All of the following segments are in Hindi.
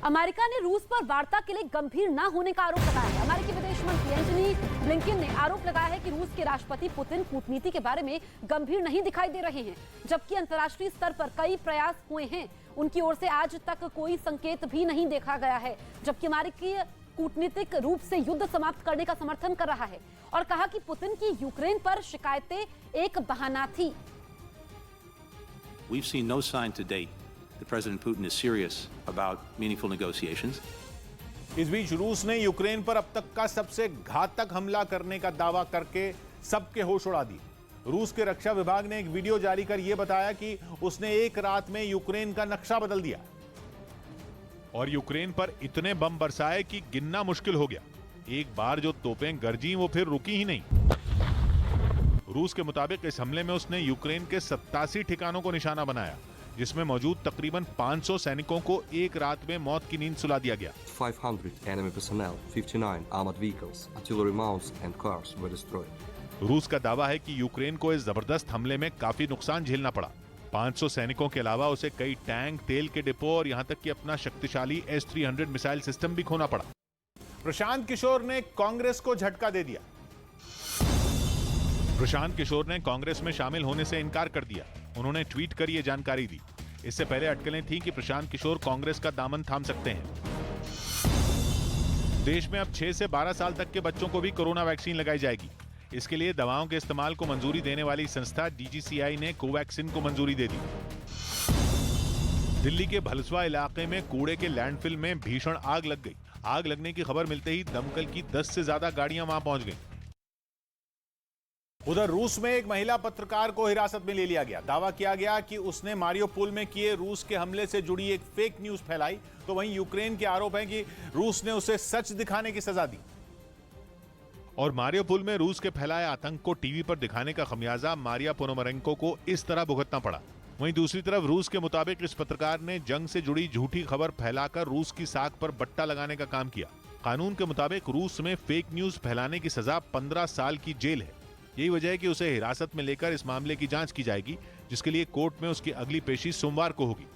अमेरिका ने रूस पर वार्ता के लिए गंभीर न होने का आरोप लगाया है। अमेरिकी विदेश मंत्री एंटनी ब्लिंकन ने आरोप लगाया है कि रूस के राष्ट्रपति पुतिन कूटनीति के बारे में गंभीर नहीं दिखाई दे रहे हैं, जबकि अंतर्राष्ट्रीय स्तर पर कई प्रयास हुए हैं। उनकी ओर से आज तक कोई संकेत भी नहीं देखा गया है, जबकि अमेरिकी कूटनीतिक रूप से युद्ध समाप्त करने का समर्थन कर रहा है और कहा कि पुतिन की यूक्रेन पर शिकायतें एक बहाना थी। We've seen no sign to date that President Putin is serious about meaningful negotiations. इस बीच रूस ने यूक्रेन पर अब तक का सबसे घातक हमला करने का दावा करके सबके होश उड़ा दिए। रूस के रक्षा विभाग ने एक वीडियो जारी कर यह बताया कि उसने एक रात में यूक्रेन का नक्शा बदल दिया और यूक्रेन पर इतने बम बरसाए कि गिनना मुश्किल हो गया। एक बार जो तोपें गरजी वो फिर रुकी ही नहीं। रूस के मुताबिक इस हमले में उसने यूक्रेन के 87 ठिकानों को निशाना बनाया, जिसमें मौजूद तकरीबन 500 सैनिकों को एक रात में मौत की नींद सुला दिया गया। 500 enemy personnel, 59 armored vehicles, artillery mounts and cars were destroyed. रूस का दावा है कि यूक्रेन को इस जबरदस्त हमले में काफी नुकसान झेलना पड़ा। 500 सैनिकों के अलावा उसे कई टैंक, तेल के डिपो और यहां तक कि अपना शक्तिशाली S-300 मिसाइल सिस्टम भी खोना पड़ा। प्रशांत किशोर ने कांग्रेस को झटका दे दिया। प्रशांत किशोर ने कांग्रेस में शामिल होने से इनकार कर दिया। उन्होंने ट्वीट कर यह जानकारी दी। इससे पहले अटकलें थीं कि प्रशांत किशोर कांग्रेस का दामन थाम सकते हैं। देश में अब 6 से 12 साल तक के बच्चों को भी कोरोना वैक्सीन लगाई जाएगी। इसके लिए दवाओं के इस्तेमाल को मंजूरी देने वाली संस्था DGCI ने कोवैक्सिन को मंजूरी दे दी। दिल्ली के भलसवा इलाके में कूड़े के लैंडफिल में भीषण आग लग गई। आग लगने की खबर मिलते ही दमकल की 10 से ज्यादा गाड़ियां वहां पहुंच गईं। उधर रूस में एक महिला पत्रकार को हिरासत में ले लिया गया। दावा किया गया कि उसने मारियोपोल में किए रूस के हमले से जुड़ी एक फेक न्यूज फैलाई, तो वहीं यूक्रेन के आरोप हैं कि रूस ने उसे सच दिखाने की सजा दी और मारियोपोल में रूस के फैलाए आतंक को टीवी पर दिखाने का खमियाजा मारिया पोनोमरेंको को इस तरह भुगतना पड़ा। वहीं दूसरी तरफ रूस के मुताबिक इस पत्रकार ने जंग से जुड़ी झूठी खबर फैलाकर रूस की साख पर बट्टा लगाने का काम किया। कानून के मुताबिक रूस में फेक न्यूज फैलाने की सजा 15 साल की जेल है। यही वजह है कि उसे हिरासत में लेकर इस मामले की जांच की जाएगी, जिसके लिए कोर्ट में उसकी अगली पेशी सोमवार को होगी।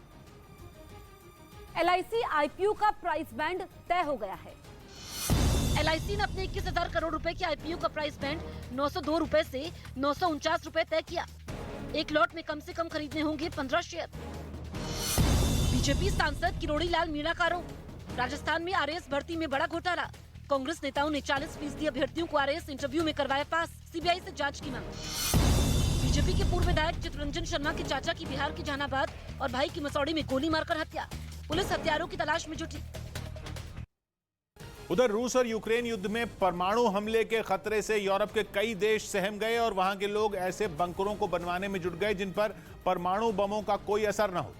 LIC IPO का प्राइस बैंड तय हो गया है। LIC ने अपने 21,000 करोड़ रुपए के IPO का प्राइस बैंड 902 रुपए से 949 रुपए तय किया। एक लॉट में कम से कम खरीदने होंगे 15 शेयर। बीजेपी सांसद किरोड़ी लाल मीणा का आरोप, राजस्थान में RAS भर्ती में बड़ा घोटाला। कांग्रेस नेताओं ने 40% अभ्यर्थियों को RAS इंटरव्यू में करवाया पास। CBI से जांच की मांग। बीजेपी के पूर्व विधायक चित्तरंजन शर्मा के चाचा की बिहार के जहानाबाद और भाई की मसौड़ी में गोली मारकर हत्या। पुलिस हत्यारों की तलाश में जुटी। उधर रूस और यूक्रेन युद्ध में परमाणु हमले के खतरे से यूरोप के कई देश सहम गए और वहां के लोग ऐसे बंकरों को बनवाने में जुट गए जिन पर परमाणु बमों का कोई असर न हो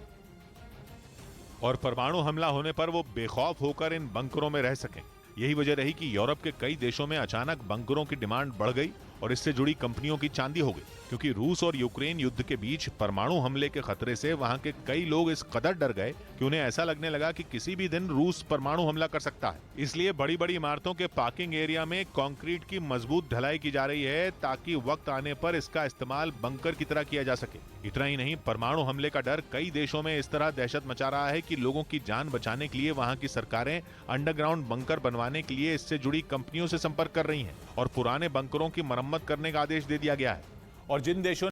और परमाणु हमला होने पर वो बेखौफ होकर इन बंकरों में रह सकें। यही वजह रही कि यूरोप के कई देशों में अचानक बंकरों की डिमांड बढ़ गई और इससे जुड़ी कंपनियों की चांदी हो गई, क्योंकि रूस और यूक्रेन युद्ध के बीच परमाणु हमले के खतरे से वहां के कई लोग इस कदर डर गए कि उन्हें ऐसा लगने लगा कि किसी भी दिन रूस परमाणु हमला कर सकता है। इसलिए बड़ी बड़ी इमारतों के पार्किंग एरिया में कंक्रीट की मजबूत ढलाई की जा रही है, ताकि वक्त आने पर इसका इस्तेमाल बंकर की तरह किया जा सके। इतना ही नहीं, परमाणु हमले का डर कई देशों में इस तरह दहशत मचा रहा है कि लोगों की जान बचाने के लिए वहां की सरकारें अंडरग्राउंड बंकर बनवाने के लिए इससे जुड़ी कंपनियों से संपर्क कर रही हैं और पुराने बंकरों की मरम्मत करने का आदेश दे दिया गया है। और जिन देशों